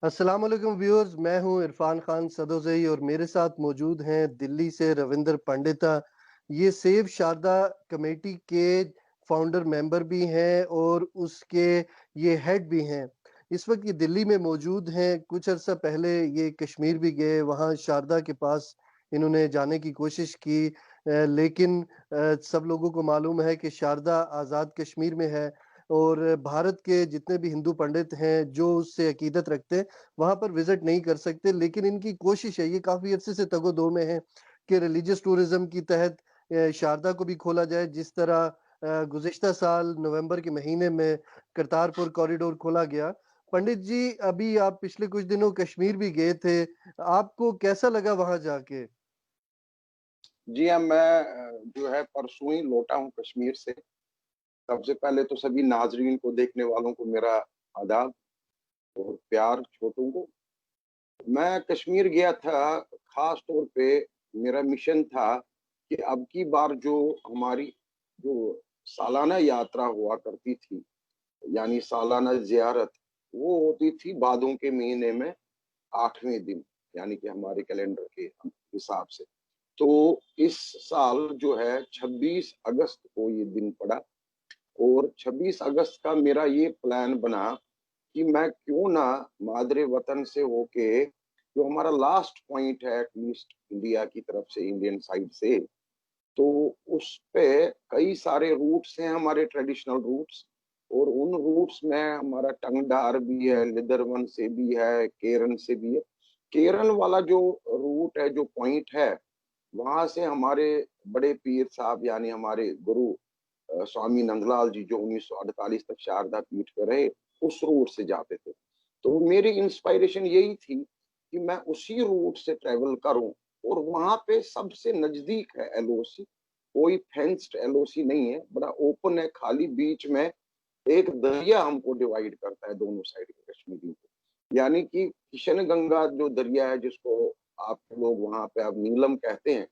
अस्सलाम वालेकुम व्यूअर्स, मैं हूं इरफान खान सदोज़ई और मेरे साथ मौजूद हैं दिल्ली से रविंद्र पंडिता। ये सेव शारदा कमेटी के फाउंडर मेंबर भी हैं और उसके ये हेड भी हैं। इस वक्त ये दिल्ली में मौजूद हैं। कुछ अरसा पहले ये कश्मीर भी गए, वहाँ शारदा के पास इन्होंने जाने की कोशिश की, लेकिन सब लोगों को मालूम है कि शारदा आज़ाद कश्मीर में है और भारत के जितने भी हिंदू पंडित हैं जो उससे अकीदत रखते हैं वहां पर विजिट नहीं कर सकते। लेकिन इनकी कोशिश है, ये काफी अरसे से तगो-दो में है कि रिलीजियस टूरिज्म की तहत शारदा को भी खोला जाए, जिस तरह गुज़िश्ता साल नवंबर के महीने में करतारपुर कॉरिडोर खोला गया। पंडित जी, अभी आप पिछले कुछ दिनों कश्मीर भी गए थे, आपको कैसा लगा वहां जाके? जी हाँ, मैं जो है परसों ही लौटा हूँ कश्मीर से। सबसे पहले तो सभी नाज़रीन को, देखने वालों को मेरा आदाब और प्यार छोटों को। मैं कश्मीर गया था, ख़ास तौर पे मेरा मिशन था कि अब की बार जो हमारी जो सालाना यात्रा हुआ करती थी, यानी सालाना ज़ियारत, वो होती थी भादों के महीने में 8वें दिन, यानी कि हमारे कैलेंडर के हिसाब से। तो इस साल जो है 26 अगस्त को ये दिन पड़ा और 26 अगस्त का मेरा ये प्लान बना कि मैं क्यों ना मादरे वतन से होके, जो हमारा लास्ट पॉइंट है एटलीस्ट इंडिया की तरफ से, इंडियन साइड से, तो उस पे कई सारे रूट्स हैं हमारे ट्रेडिशनल रूट्स। और उन रूट्स में हमारा टंगडार भी है, लिदरवन से भी है, केरन से भी है। केरन वाला जो रूट है, जो पॉइंट है, वहां से हमारे बड़े पीर साहब यानी हमारे गुरु स्वामी नंदलाल जी, जो 1948 तक शारदा पीठ पे रहे, उस रूट से जाते थे। तो मेरी इंस्पायरेशन यही थी कि मैं उसी रूट से ट्रेवल करूं। और वहां पे सबसे नजदीक है एलओसी, कोई फेंस्ड एलओसी नहीं है, बड़ा ओपन है, खाली बीच में एक दरिया हमको डिवाइड करता है दोनों साइड के कश्मीरी को। यानी कि किशन गंगा जो दरिया है, जिसको आप लोग वहां पे अब नीलम कहते हैं,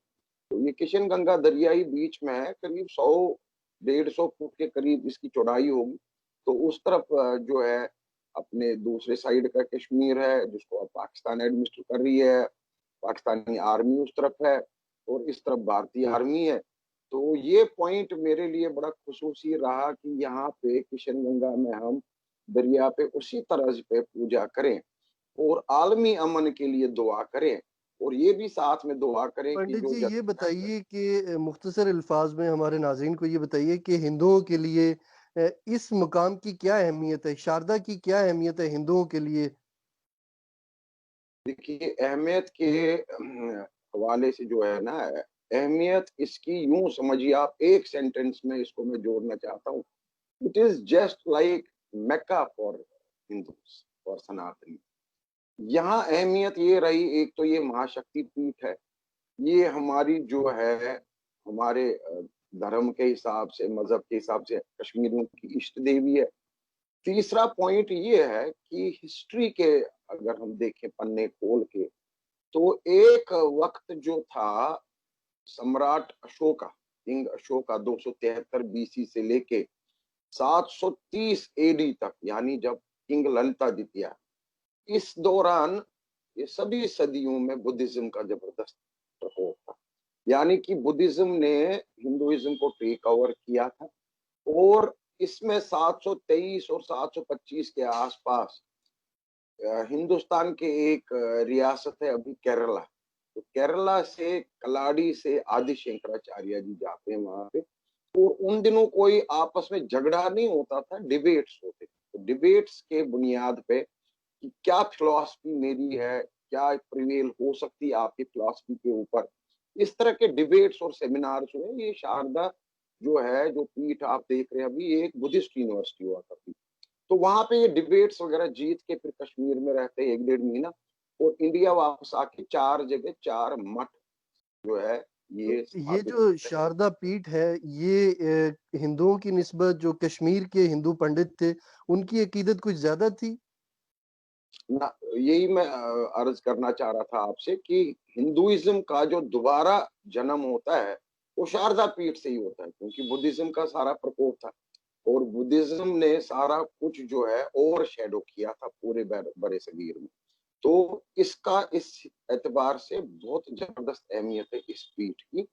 तो ये किशन गंगा दरिया ही बीच में है, करीब 100-150 फुट के करीब इसकी चौड़ाई होगी। तो उस तरफ जो है अपने दूसरे साइड का कश्मीर है, जिसको अब पाकिस्तान एडमिनिस्टर कर रही है, पाकिस्तानी आर्मी उस तरफ है और इस तरफ भारतीय आर्मी है। तो ये पॉइंट मेरे लिए बड़ा खुसूसी रहा कि यहाँ पे किशन गंगा में हम दरिया पे उसी तर्ज पे पूजा करें और आलमी अमन के लिए दुआ करें, और ये भी साथ में दुआ करें कि पंडित जो जी, ये जंग। बताइए कि मुख्तसर अल्फाज में हमारे नाज़रीन को ये बताइए कि हिंदुओं के लिए इस मुकाम की क्या अहमियत है? शारदा की क्या अहमियत है हिंदुओं के लिए? देखिए, अहमियत के हवाले से जो है ना, अहमियत इसकी यूं समझिए आप, एक सेंटेंस में इसको मैं जोड़ना चाहता हूँ। It is just like Mecca for Hindus, for सनातनी। यहाँ अहमियत ये रही, एक तो ये महाशक्ति पीठ है, ये हमारी जो है, हमारे धर्म के हिसाब से, मजहब के हिसाब से कश्मीरियों की इष्ट देवी है। तीसरा पॉइंट ये है कि हिस्ट्री के अगर हम देखें पन्ने खोल के, तो एक वक्त जो था, सम्राट अशोका, किंग अशोका 273 बीसी से लेके 730 एडी तक, यानी जब किंग ललिता द्वितीय, इस दौरान ये सभी सदियों में बुद्धिज्म का जबरदस्त प्रकोप था। यानी कि बुद्धिज्म ने हिंदुइज्म को टेक ओवर किया था। और इसमें 723 और 725 के आसपास हिंदुस्तान के एक रियासत है अभी केरला। तो केरला से, कलाड़ी से आदि शंकराचार्य जी जाते हैं वहां पे। और उन दिनों कोई आपस में झगड़ा नहीं होता था, डिबेट्स होते थे। तो डिबेट्स के बुनियाद पे कि क्या फिलॉसफी मेरी है, क्या प्रिवेल हो सकती है आपकी फिलॉसफी के ऊपर, इस तरह के डिबेट्स और सेमिनार्स हुए। ये शारदा जो है, जो पीठ आप देख रहे हैं अभी, ये एक बुद्धिस्ट यूनिवर्सिटी हुआ करती। तो वहां पे ये डिबेट्स वगैरह जीत के फिर कश्मीर में रहते 1-1.5 महीना, और इंडिया वापस आके 4 जगह 4 मठ जो है तो ये ये स्थापित जो करते हैं। शारदा पीठ है, ये हिंदुओं की निस्बत जो कश्मीर के हिंदू पंडित थे, उनकी अकीदत कुछ ज्यादा थी? ना, यही मैं अर्ज करना चाह रहा था आपसे कि हिंदुइज्म का जो दोबारा जन्म होता है, वो शारदा पीठ से ही होता है, क्योंकि बुद्धिज्म का सारा प्रकोप था। और बुद्धिज्म ने सारा कुछ जो है ओवर शेडो किया था पूरे बड़े सगीर में। तो इसका इस एतबार से बहुत जबरदस्त अहमियत है इस पीठ की।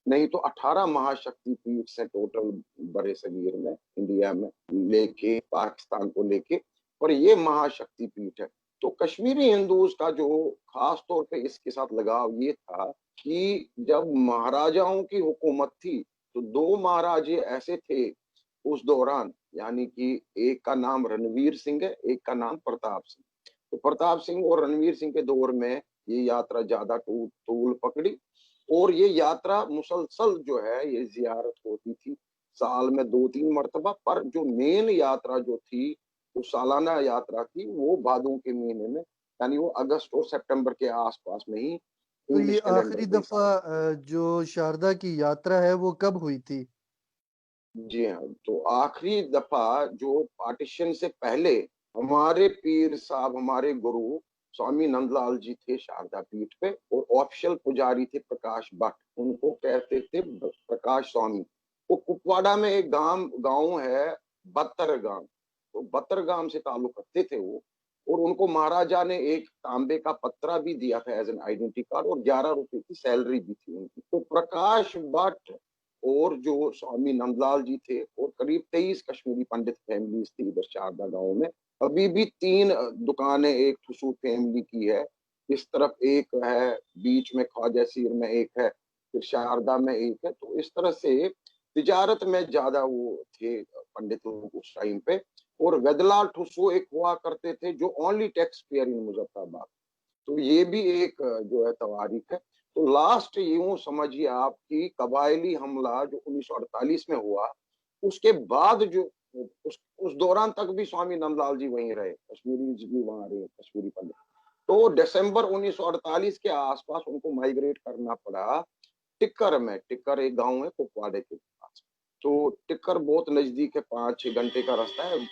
नहीं तो 18 महाशक्ति पीठ से टोटल बड़े सगीर में, इंडिया में लेके पाकिस्तान को लेके, पर ये महाशक्ति पीठ है। तो कश्मीरी हिंदूज का जो खास तौर पे इसके साथ लगाव ये था कि जब महाराजाओं की हुकूमत थी तो दो महाराजे ऐसे थे उस दौरान, यानी कि एक का नाम रणवीर सिंह है, एक का नाम प्रताप सिंह। तो प्रताप सिंह और रणवीर सिंह के दौर में ये यात्रा ज्यादा तूल पकड़ी, और ये यात्रा मुसलसल जो है ये जियारत होती थी साल में 2-3 मरतबा। पर जो मेन यात्रा जो थी, वो सालाना यात्रा थी, वो भादों के महीने में, यानी वो अगस्त और सितंबर के आसपास में ही तो ये इंग्लिश कैलेंडर आखिरी के हिसाब दफा से। जो शारदा की यात्रा है वो कब हुई थी? जी हाँ, तो आखिरी दफा जो पार्टीशन से पहले हमारे पीर साहब, हमारे गुरु स्वामी नंदलाल जी थे शारदा पीठ पे, और ऑफिशियल पुजारी थे प्रकाश भट्ट, उनको कहते थे प्रकाश स्वामी। वो कुपवाड़ा में एक गांव है बत्तर गांव, तो बत्तर गांव से ताल्लुक रखते थे वो। और उनको महाराजा ने एक तांबे का पत्रा भी दिया था एज एन आइडेंटिटी कार्ड, और 11 रुपए की सैलरी भी थी उनकी। तो प्रकाश भट्ट और जो स्वामी नंदलाल जी थे, और करीब 23 कश्मीरी पंडित फैमिलीज थी इधर शारदा गांव में। अभी भी 3 दुकानें एक ठुसू फैमिली की है, इस तरफ एक है, बीच में ख्वाजा सीर में एक है, फिर शारदा में एक है। तो इस तरह से तिजारत में ज्यादा वो थे पंडित लोग उस टाइम पे। और वेदलाल ठुसू एक हुआ करते थे जो ओनली टैक्स पेयर इन मुजफ्फराबाद। तो ये भी एक जो है तवारीख है। तो लास्ट यूं समझिए आप कि कबायली हमला जो 1948 में हुआ, उसके बाद जो उस दौरान तक भी स्वामी नंदलाल जी वहीं रहे, कश्मीरी जी भी वहां रहे, कश्मीरी पंडित। तो दिसंबर 1948 के आसपास उनको माइग्रेट करना पड़ा टिक्कर में। टिक्कर एक गांव है कुपवाड़े के पास। तो टिक्कर बहुत नजदीक है, 5-6 घंटे का रास्ता है।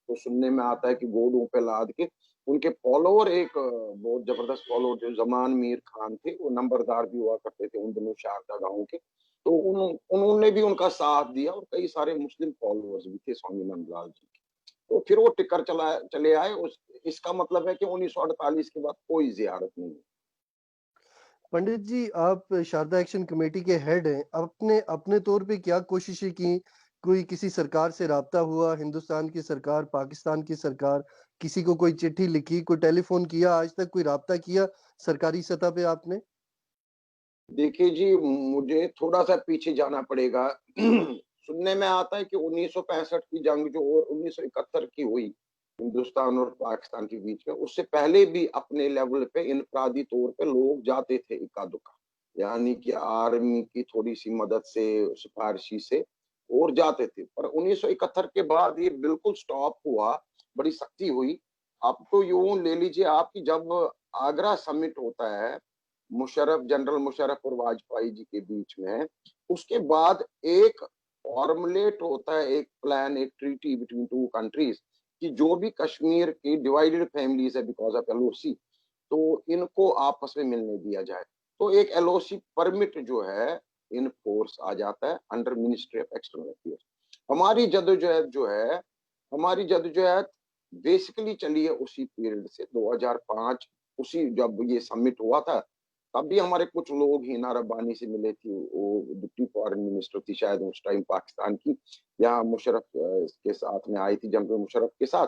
तो सुनने में आता है कि घोड़ों पे लाद के उनके फॉलोअर, एक बहुत जबरदस्त फॉलोअर जो जमान मीर खान थे, वो नंबरदार भी हुआ करते थे उन दिनों शारदा गांव के। तो उन्होंने भी उनका साथ दिया, और कई सारे मुस्लिम फॉलोअर्स भी थे स्वामी नंदलाल जी के। तो फिर वो टिक्कर चले आए। इसका मतलब है कि 1948 के बाद कोई जियारत नहीं है। पंडित जी, आप शारदा एक्शन कमेटी के हेड हैं। आपने अपने तौर पे क्या कोशिशें की? कोई किसी सरकार से राब्ता हुआ? हिंदुस्तान की सरकार, पाकिस्तान की सरकार, किसी को कोई चिट्ठी लिखी, कोई टेलीफोन किया, आज तक कोई राब्ता किया सरकारी सतह पे आपने? देखिए जी, मुझे थोड़ा सा पीछे जाना पड़ेगा। सुनने में आता है कि 1965 की जंग जो और 1971 की हुई हिंदुस्तान और पाकिस्तान के बीच में, उससे पहले भी अपने लेवल पे इनफरादी तौर पे लोग जाते थे इक्का दुक्का, यानी कि आर्मी की थोड़ी सी मदद से, सिफारिशी से, और जाते थे। पर 1971 के बाद ये बिल्कुल स्टॉप हुआ, बड़ी सख्ती हुई। अब तो यूं ले लीजिए आपकी, जब आगरा समिट होता है मुशर्रफ, जनरल मुशर्रफ और वाजपेयी जी के बीच में, उसके बाद एक फॉर्मुलेट होता है, एक प्लान, एक ट्रीटी बिटवीन टू कंट्रीज, कि जो भी कश्मीर की डिवाइडेड फैमिलीज है बिकॉज ऑफ एलओसी, तो इनको आपस में मिलने दिया जाए। तो एक एलओसी परमिट जो है इन फोर्स आ जाता है under ministry of external affairs. हमारी जद्दोजहद जो है, हमारी जद्दोजहद बेसिकली चली है उसी पीरियड से 2005, उसी जब ये समिट हुआ था, तब भी हमारे कुछ लोग हिना रब्बानी से मिले थे, वो डिप्टी फॉरेन मिनिस्टर थी शायद उस टाइम पाकिस्तान की, यहाँ मुशर्रफ के साथ में आई थी, जनरल मुशर्रफ के साथ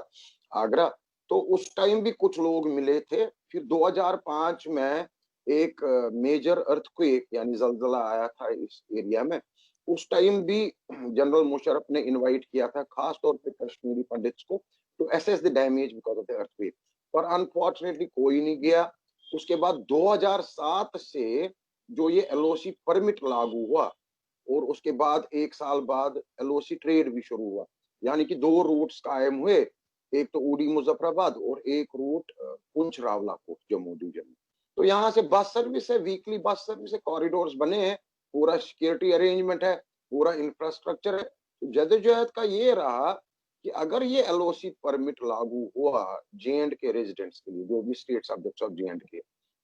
आगरा। तो उस टाइम भी कुछ लोग मिले थे। फिर 2005 में एक मेजर अर्थक्वेक यानी जलजला आया था इस एरिया में। उस टाइम भी जनरल मुशर्रफ ने इनवाइट किया था खास तौर पे कश्मीरी पंडित्स को to assess the damage because of the earthquake, पर अनफॉर्चुनेटली कोई नहीं गया। उसके बाद 2007 से जो ये एलओसी परमिट लागू हुआ, और उसके बाद 1 साल बाद एलओसी ट्रेड भी शुरू हुआ, यानी कि 2 रूट्स कायम हुए, एक तो उड़ी मुजफ्फराबाद और एक रूट पुंछ रावलाकोट जम्मू डिवीजन में। तो यहाँ से बस सर्विस है, वीकली बस सर्विस है, कॉरिडोर्स बने हैं, पूरा सिक्योरिटी अरेंजमेंट है, पूरा इंफ्रास्ट्रक्चर है। तो जद्दोजहद का ये रहा कि अगर ये एलओसी परमिट लागू हुआ जे एंड के रेजिडेंट्स के लिए, जो भी state subjects of J and के,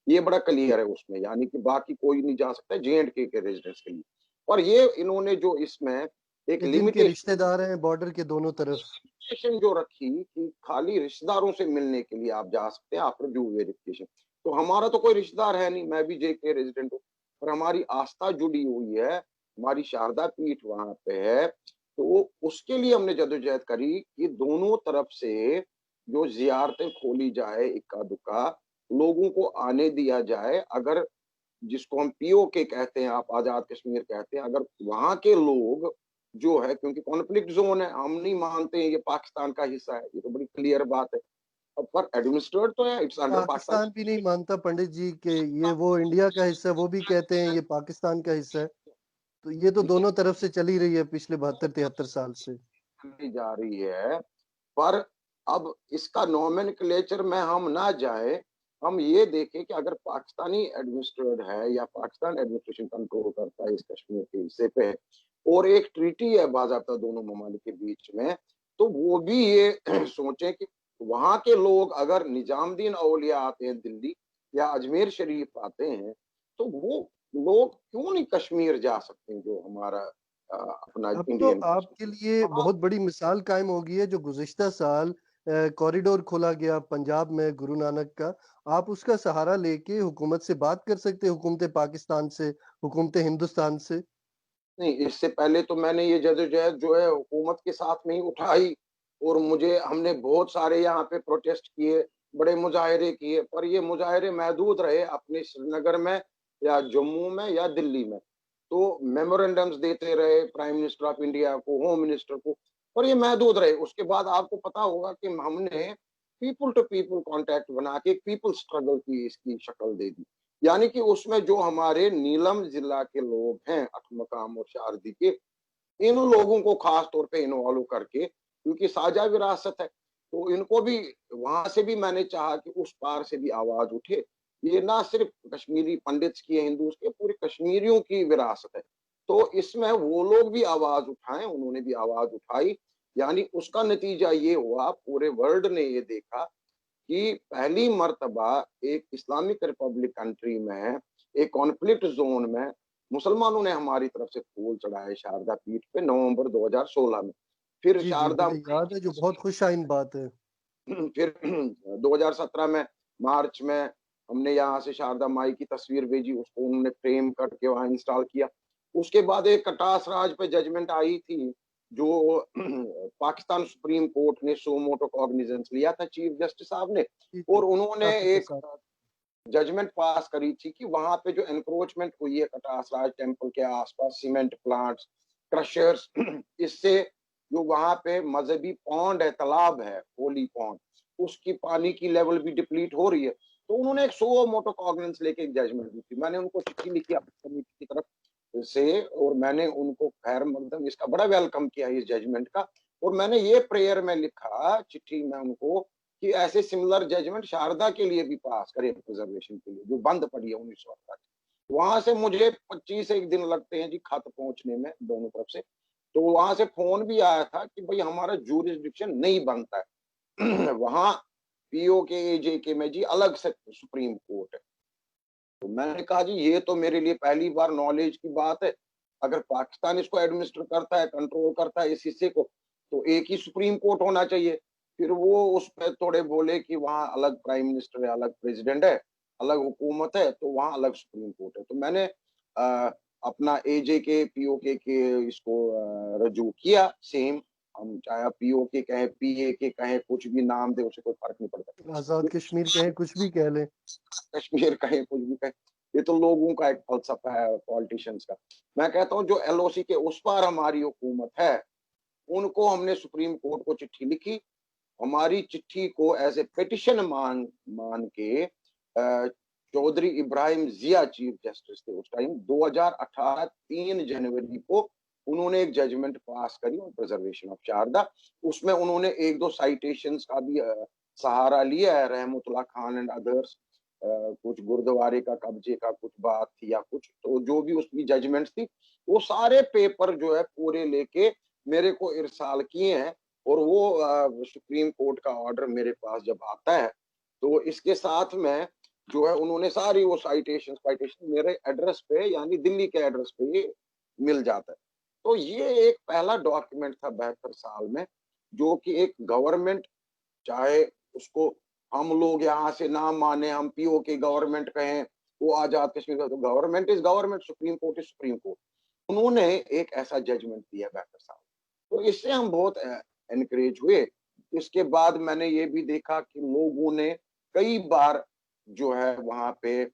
ये बड़ा क्लियर है उसमें, यानी कि बाकी कोई नहीं जा सकता जे एंड के रेजिडेंट्स के लिए। और ये इन्होंने जो इसमें एक जिनके लिमिटेशन रिश्तेदार हैं बॉर्डर के दोनों तरफ। जो रखी कि खाली रिश्तेदारों से मिलने के लिए आप जा सकते हैं आफ्टर ड्यू वेरिफिकेशन। तो हमारा तो कोई रिश्तेदार है नहीं, मैं भी जेके रेजिडेंट हूँ, पर हमारी आस्था जुड़ी हुई है, हमारी शारदा पीठ वहां पे है। तो उसके लिए हमने जदोजहद करी कि दोनों तरफ से जो जियारतें खोली जाए, इक्का दुक्का लोगों को आने दिया जाए। अगर जिसको हम पीओके कहते हैं, आप आजाद कश्मीर कहते हैं, अगर वहां के लोग जो है, क्योंकि कॉन्फ्लिक्ट जोन है, हम नहीं मानते हैं ये पाकिस्तान का हिस्सा है, ये तो बड़ी क्लियर बात है। अब पर एडमिनिस्ट्रेट तो है, इट्स अंडर पाकिस्तान। पाकिस्तान भी नहीं मानता पंडित जी कि ये वो इंडिया का हिस्सा है, वो भी कहते हैं ये पाकिस्तान का हिस्सा है। तो ये तो दोनों तरफ से चली रही है पिछले 72-73 साल से। जा रही है, पर अब इसका नोमेनक्लेचर में हम ना जाए, हम ये देखें कि अगर पाकिस्तानी एडमिनिस्ट्रेट है या पाकिस्तान एडमिनिस्ट्रेशन कंट्रोल करता है इस कश्मीर के हिस्से पे, और एक ट्रीटी है बाज़ाब्ता दोनों ममालिक के बीच में, तो वो भी ये सोचें कि वहां के लोग अगर निजामुद्दीन औलिया आते हैं दिल्ली या अजमेर शरीफ आते हैं, तो वो लोग क्यों नहीं कश्मीर जा सकते हैं, जो हमारा अपना अब तो इंडियन आपके लिए कश्मीर। बहुत बड़ी मिसाल कायम हो गई है जो गुज़िश्ता साल कॉरिडोर खोला गया पंजाब में गुरु नानक का। आप उसका सहारा लेके हुकूमत से बात कर सकते हैं, हुकूमत पाकिस्तान से, हुकूमत हिंदुस्तान से। नहीं, इससे पहले तो मैंने ये जदोजहद जो है हुकूमत के साथ में ही उठाई, और मुझे हमने बहुत सारे यहाँ पे प्रोटेस्ट किए, बड़े मुजाहरे किए, पर ये मुजाहरे महदूद रहे अपने श्रीनगर में या जम्मू में या दिल्ली में। तो मेमोरेंडम्स देते रहे प्राइम मिनिस्टर ऑफ इंडिया को, होम मिनिस्टर को, पर ये महदूद रहे। उसके बाद आपको पता होगा कि हमने पीपल टू पीपल कॉन्टैक्ट बना के पीपल स्ट्रगल की इसकी शक्ल दे दी। यानी कि उसमें जो हमारे नीलम जिला के लोग हैं, अठमकाम और शारदी के, इन लोगों को खास तौर पे इन्वॉल्व करके, क्योंकि साझा विरासत है, तो इनको भी वहां से भी मैंने चाहा कि उस पार से भी आवाज उठे। ये ना सिर्फ कश्मीरी पंडित्स की है, हिंदूज के, पूरे कश्मीरियों की विरासत है। तो इसमें वो लोग भी आवाज उठाएं, उन्होंने भी आवाज उठाई। यानी उसका नतीजा ये हुआ, पूरे वर्ल्ड ने ये देखा कि पहली मर्तबा एक इस्लामिक रिपब्लिक कंट्री में, एक कॉन्फ्लिक्ट जोन में, मुसलमानों ने हमारी तरफ से फूल चढ़ाए शारदा पीठ पे नवंबर 2016 में। फिर जी, जी, शारदा मुझे माई याद की है जो बहुत तस्वीर, खुशाइन बात है। फिर 2017 में मार्च में हमने यहाँ से शारदा माई की तस्वीर भेजी, उसको उन्होंने फ्रेम करके वहां इंस्टॉल किया। उसके बाद एक कटास राज पे जजमेंट आई थी, जो पाकिस्तान सुप्रीम कोर्ट ने सो मोटो कॉग्निजेंस लिया था चीफ जस्टिस साहब ने, जी, जी, और उन्होंने ताकत के एक साथ। जजमेंट पास करी थी कि वहां पे जो एनक्रोचमेंट हुई है कटास राज टेम्पल के आसपास, सीमेंट प्लांट्स, क्रशर्स, इससे जो वहां पे मजहबी पौंड है, तालाब है होली पौंड, उसकी पानी की लेवल भी डिप्लीट हो रही है। तो उन्होंने एक सो मोटो कॉग्निजेंस लेके एक जजमेंट दी थी। मैंने उनको चिट्ठी लिखी अपनी कमेटी की तरफ से, और मैंने उनको खैर मकदम इसका बड़ा वेलकम किया इस जजमेंट का। और मैंने ये प्रेयर में लिखा चिट्ठी में उनको कि ऐसे सिमिलर जजमेंट शारदा के लिए भी पास करे प्रिजर्वेशन के लिए, जो बंद पड़ी है 1968। वहां से मुझे 25 एक दिन लगते हैं जी खत पहुंचने में दोनों तरफ से। तो वहां से फोन भी आया था कि भाई हमारा जूरिसडिक्शन नहीं बनता है वहां पीओ के एजे के में जी अलग से सुप्रीम कोर्ट है। तो मैंने कहा जी ये तो मेरे लिए पहली बार नॉलेज की बात है। अगर पाकिस्तान इसको एडमिनिस्टर करता है, कंट्रोल करता है इस हिस्से को, तो एक ही सुप्रीम कोर्ट होना चाहिए। फिर वो उस पर थोड़े बोले कि वहाँ अलग प्राइम मिनिस्टर है, अलग प्रेसिडेंट है, अलग हुकूमत है, तो वहाँ अलग सुप्रीम कोर्ट है। तो मैंने अपना एजे के पीओके के इसको रजू किया सेम। हम चाहे पीओके कहें, पीए के कहें, कुछ भी नाम दे, उसे कोई फर्क नहीं पड़ता। आज़ाद कश्मीर कहें, कुछ भी कह लें। कश्मीर कहें, कुछ भी कहें, ये तो लोगों का एक फलसफा है, पॉलिटिशियंस का। मैं कहता हूँ जो एलओसी के उस पार हमारी हुकूमत है, उनको हमने सुप्रीम कोर्ट को चिट्ठी लिखी। हमारी चिट्ठी को एज ए पिटिशन मान मान के चौधरी इब्राहिम जिया चीफ जस्टिस थे उस टाइम, 2018 3 जनवरी को उन्होंने एक जजमेंट पास करी ऑन प्रिजर्वेशन ऑफ शारदा। उसमें उन्होंने एक दो साइटेशंस का भी सहारा लिया है, रहमतुल्लाह खान एंड अदर्स, कुछ गुरुद्वारे का कब्जे का कुछ बात थी या कुछ, तो जो भी उसकी जजमेंट्स थी, वो सारे पेपर जो है पूरे लेके मेरे को इरसाल किए हैं। और वो सुप्रीम कोर्ट का ऑर्डर मेरे पास जब आता है, तो इसके साथ में जो है उन्होंने सारी वो साइटेशन मेरे एड्रेस पे, यानी दिल्ली के एड्रेस पे ही मिल जाता है। तो ये एक पहला डॉक्यूमेंट था 72 साल में, जो कि एक गवर्नमेंट, चाहे उसको हम लोग यहाँ से ना माने, हम पीओके गवर्नमेंट कहें, वो आजाद कश्मीर का, तो government is government, supreme court is supreme court. उन्होंने एक ऐसा जजमेंट दिया 72 साल, तो इससे हम बहुत एनकरेज हुए। इसके बाद मैंने ये भी देखा कि लोगों ने कई बार जो है वहां पे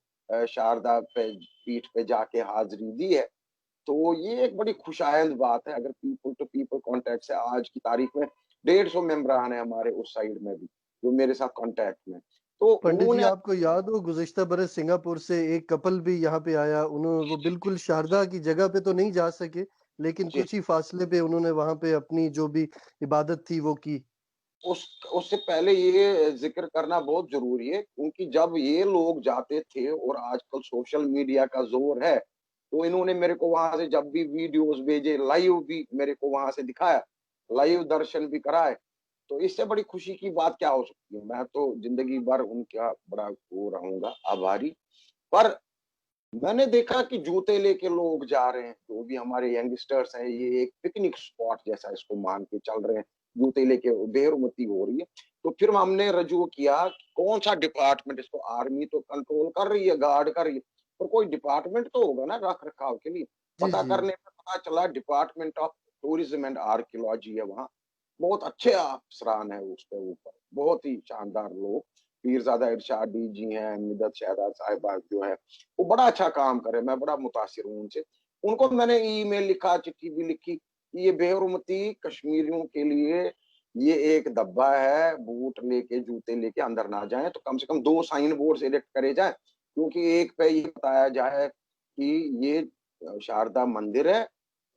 शारदा पे पीठ पे जाके हाजिरी दी है। तो ये एक बड़ी खुशायंद बात है। अगर पीपल टू पीपल कॉन्टैक्ट से आज की तारीख में 150 मेंबरान है हमारे उस साइड में भी, जो मेरे साथ कॉन्टैक्ट में। तो पंडित जी, उन्होंने आपको याद हो गुज़िश्ता बरस सिंगापुर से एक कपल भी यहाँ पे आया। वो बिल्कुल शारदा की जगह पे तो नहीं जा सके, लेकिन जी, कुछ ही फासले पे उन्होंने वहाँ पे अपनी जो भी इबादत थी वो की। उस उससे पहले ये ज़िक्र करना बहुत ज़रूरी है, क्योंकि जब ये लोग जाते थे और आजकल सोशल मीडिया का ज़ोर है, तो इन्होंने मेरे को वहाँ से जब भी वीडियोज़ भेजे, लाइव भी मेरे को वहाँ से दिखाया, लाइव दर्शन भी कराए। तो इससे बड़ी खुशी की बात क्या हो सकती है? मैं तो ज़िंदगी भर उनका बड़ा वो रहूँगा आभारी। पर मैंने देखा कि जूते लेके लोग जा रहे हैं, जो भी हमारे यंगस्टर्स हैं, ये एक पिकनिक स्पॉट जैसा इसको मान के चल रहे हैं, जूते लेके बेरुमती हो रही है। तो फिर हमने रजू किया कि कौन-सा डिपार्टमेंट इसको, आर्मी तो कंट्रोल कर रही है, गार्ड कर रही है, पर कोई डिपार्टमेंट तो होगा ना रख-रखाव के लिए। जी, पता जी। करने पे पता चला department of tourism and archaeology है वहाँ। बहुत अच्छे अफ़सरान हैं उसके ऊपर, बहुत ही शानदार लोग। पीरज़ादा इरशादी जी हैं, मिदत शहज़ाद साहिबा जो है, वो बड़ा अच्छा काम कर रहे हैं, मैं बड़ा मुतासिर हूँ उनसे। उनको मैंने ईमेल लिखा, चिट्ठी भी लिखी, कि ये बेहरमती कश्मीरियों के लिए ये एक धब्बा है, बूट लेके, जूते लेके अंदर ना जाएँ, तो कम से कम 2 साइन बोर्ड्स इरेक्ट करे जाएँ, क्योंकि एक पे ये बताया जाए कि ये शारदा मंदिर है,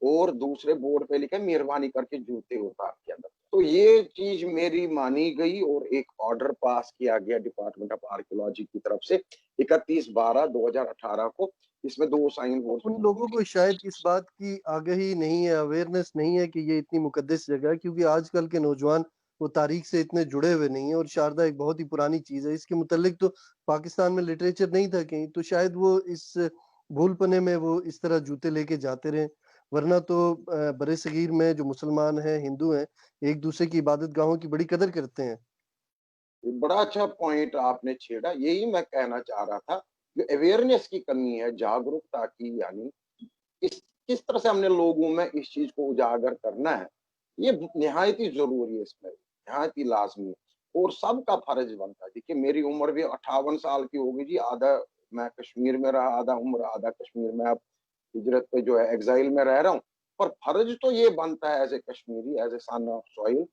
और दूसरे बोर्ड पे लिखा है मेहरबानी करके जूते उतार के अंदर। तो ये चीज़ मेरी मानी गई और एक ऑर्डर पास किया गया डिपार्टमेंट ऑफ आर्कियोलॉजी की तरफ से 31/12/2018 को। इसमें 2 साइन तो बोर्ड्स। उन लोगों को शायद इस बात की आगाही नहीं है, अवेयरनेस नहीं है कि ये इतनी मुक़द्दस जगह है, क्योंकि आजकल के नौजवान वो तारीख से इतने जुड़े हुए नहीं हैं और शारदा एक बहुत ही पुरानी चीज़ है। इसके मुतल्लिक तो पाकिस्तान में लिटरेचर नहीं था कहीं, तो शायद वो इस भूलपने में वो इस तरह जूते लेके जाते रहें। वरना तो बरे-सगीर में जो मुसलमान हैं, हिंदू हैं, एक-दूसरे की इबादत गाहों की बड़ी कदर करते हैं। बड़ा अच्छा पॉइंट आपने छेड़ा, यही मैं कहना चाह रहा था, जो अवेयरनेस की कमी है, जागरूकता की, यानी किस किस तरह से हमने लोगों में इस चीज़ को उजागर करना है, ये निहायत ही ज़रूरी है इसमें, निहायत ही लाज़मी है, और सबका फ़र्ज़ बनता है। देखिए मेरी उम्र भी 58 साल की हो गई जी, आधा मैं कश्मीर में रहा, आधा उम्र आधा कश्मीर में, अब हिजरत पे जो है एक्साइल में रह रहा हूँ। पर फ़र्ज़ तो ये बनता है as a Kashmiri, as a son of soil,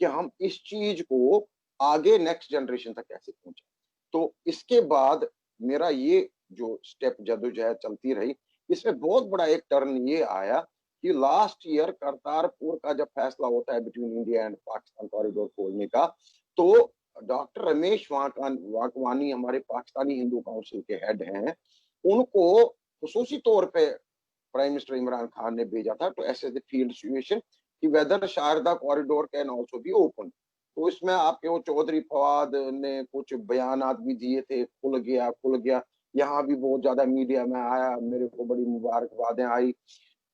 कि हम इस चीज़ को आगे नेक्स्ट जनरेशन तक कैसे पहुँचाएँ। तो इसके बाद मेरा ये जो स्टेप जद्दोजहद चलती रही, इसमें बहुत बड़ा एक टर्न ये आया कि लास्ट ईयर करतारपुर का जब फैसला होता है between India and Pakistan corridor खोलने का, तो डॉक्टर रमेश वाकवानी हमारे पाकिस्तानी हिंदू काउंसिल के हेड हैं, उनको खुसूसी तौर पे प्राइम मिनिस्टर इमरान खान ने भेजा था to assess the field situation कि whether Sharda corridor can also be open. तो इसमें आपके वो चौधरी फवाद ने कुछ बयानात भी दिए थे, खुल गया, यहाँ भी बहुत ज़्यादा मीडिया में आया, मेरे को बड़ी मुबारकबादें आई।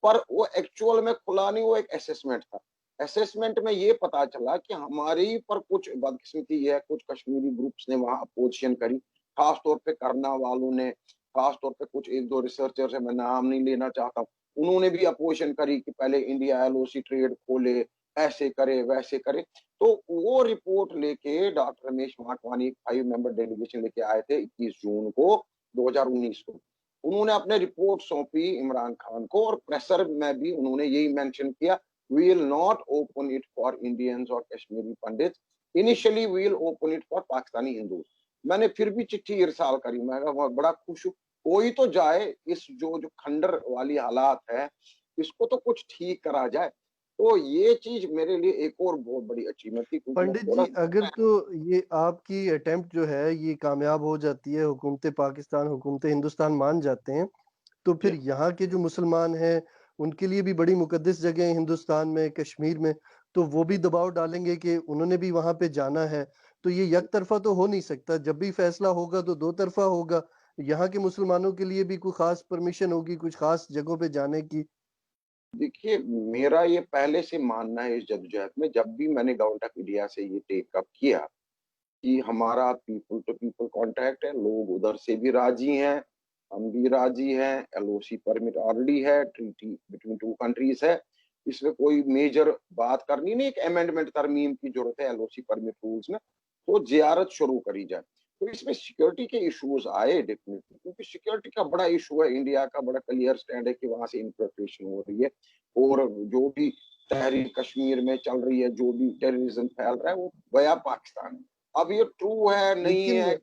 पर वो एक्चुअल में खुला नहीं, वो एक असेसमेंट था। असेसमेंट में ये पता चला कि हमारी पर कुछ बदकिस्मती है, कुछ कश्मीरी ग्रुप्स ने वहाँ अपोज़िशन करी, ख़ास तौर पे करना वालों ने, ख़ास तौर पे कुछ 1-2 रिसर्चर्स हैं, मैं नाम नहीं लेना चाहता हूँ, उन्होंने भी अपोज़िशन करी कि पहले इंडिया एलओसी ट्रेड खोले, ऐसे करे, वैसे करे। तो वो रिपोर्ट लेके doctor Ramesh Watwani 5 member delegation लेके आए थे 21 जून को 2019 को। उन्होंने अपने रिपोर्ट सौंपी इमरान खान को, और प्रेशर में भी उन्होंने यही मेंशन किया, we will not open it for Indians और Kashmiri Pandits, initially we will open it for Pakistani Hindus. मैंने फिर भी चिट्ठी इरसाल करी, मैं कहा बहुत बड़ा खुश हूँ, कोई तो जाए, इस जो जो खंडर वाली हालात है, इसको तो कुछ ठीक करा जाए। तो ये चीज मेरे लिए एक और बहुत बड़ी अचीवमेंट थी, क्योंकि मैं पंडित थोड़ा जी, अगर सा तो ये आपकी अटेम्प्ट जो है ये कामयाब हो जाती है, हुकूमत पाकिस्तान, हुकूमत हिंदुस्तान मान जाते हैं, तो फिर जी, यहाँ के जो मुसलमान हैं, उनके लिए भी बड़ी मुक़द्दस जगह है हिंदुस्तान में, कश्मीर में, तो वो भी दबाव डालेंगे कि उन्होंने भी वहाँ पे जाना है। तो ये एक तरफ़ा तो हो नहीं सकता, जब भी फैसला होगा तो दो तरफ़ा होगा। यहाँ के मुसलमानों के लिए भी कोई ख़ास परमिशन होगी कुछ ख़ास जगहों पे जाने की? देखिए, मेरा ये पहले से मानना है इस जद्दोजहद में, जब भी मैंने गवर्नमेंट ऑफ इंडिया से ये टेक अप किया कि हमारा पीपल टू पीपल कॉन्टैक्ट है, लोग उधर से भी राज़ी हैं, हम भी राज़ी हैं, एलओसी परमिट ऑलरेडी है, ट्रीटी बिटवीन 2 कंट्रीज़ है। इसमें कोई मेजर बात करनी नहीं, एक अमेंडमेंट तरमीम की ज़रूरत है एलओसी परमिट रूल्स में, तो ज़ियारत शुरू करी जाए। तो इसमें सिक्योरिटी के इश्यूज़ आए डेफिनिटली, क्योंकि सिक्योरिटी का बड़ा इश्यू है, इंडिया का बड़ा क्लियर स्टैंड है कि वहाँ से इन्फिल्ट्रेशन हो रही है और जो भी तहरीर कश्मीर में चल रही है, जो भी टेररिज़्म फैल रहा है, वो वया पाकिस्तान है। अब ये ट्रू है, नहीं लेकिन है,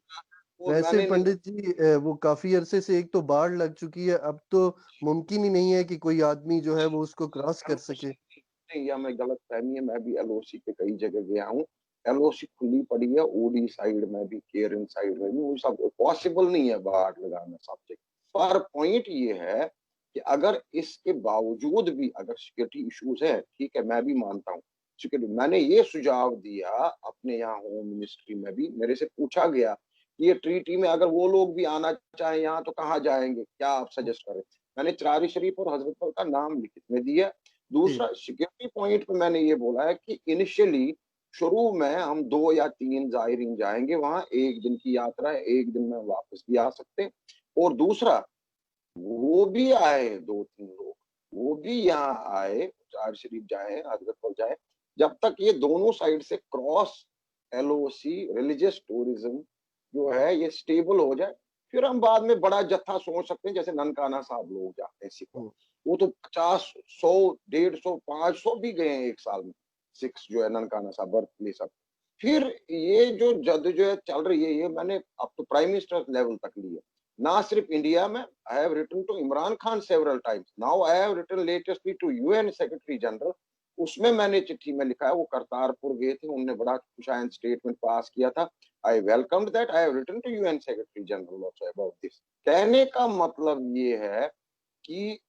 वो वैसे मैंने नहीं। पंडित जी वो काफी अरसे से एक तो बाढ़ लग चुकी है, अब तो मुमकिन ही नहीं है कि कोई आदमी जो है वो उसको क्रॉस कर सके। एलओसी नहीं, या मैं गलतफ़हमी है, मैं भी एलओसी पे कई जगह गया हूँ। एलओसी खुली पड़ी है, ओडी साइड में भी, केरन साइड में भी, वो सब पॉसिबल नहीं है बाढ़ लगाना सब जगह। पर पॉइंट ये है कि अगर इसके बावजूद भी अगर सिक्योरिटी इश्यूज़ हैं, ठीक है, मैं भी मानता हूँ। सिक्योरिटी मैंने ये सुझाव दिया अपने यहाँ होम मिनिस्ट्री में भी, मेरे से पूछा गया कि ये ट्रीटी में अगर वो लोग भी आना चाहें यहाँ तो कहाँ जाएँगे? क्या आप सजेस्ट करें? मैंने चरारी शरीफ और हज़रतबल का नाम लिखित में दिया। जी। दूसरा सिक्योरिटी पॉइंट पे मैंने ये बोला है कि इनिशियली शुरू में हम 2 या 3 ज़ायरीन जाएँगे वहाँ, 1 दिन की यात्रा है, 1 दिन में वापस भी आ सकते हैं। और दूसरा, वो भी आए 2-3 लोग, वो भी यहाँ आए, जार शरीफ जाएँ, हज़रतबल जाएँ, जब तक ये दोनों साइड से क्रॉस एलओसी रिलिजियस टूरिज़्म जो है ये स्टेबल हो जाए, फिर हम बाद में बड़ा जत्था सोच सकते हैं, जैसे ननकाना साहब लोग जाते हैं सिखों। हुँ। वो तो 50, 100, 150, 500 भी गए हैं 1 साल में, सिख्स जो है ननकाना साहब बर्थ प्लेस अब। फिर ये जो जद्दोजहद चल रही है, ये मैंने अब तो प्राइम मिनिस्टर लेवल तक ली है। ना सिर्फ इंडिया में, I have written to Imran Khan several times, now I have written latestly to UN secretary general. उसमें मैंने चिट्ठी में लिखा है, वो करतारपुर गए थे, उन्होंने बड़ा खुशाइन स्टेटमेंट पास किया था। I welcomed that, I have written to UN secretary general also about this. कहने का मतलब ये है कि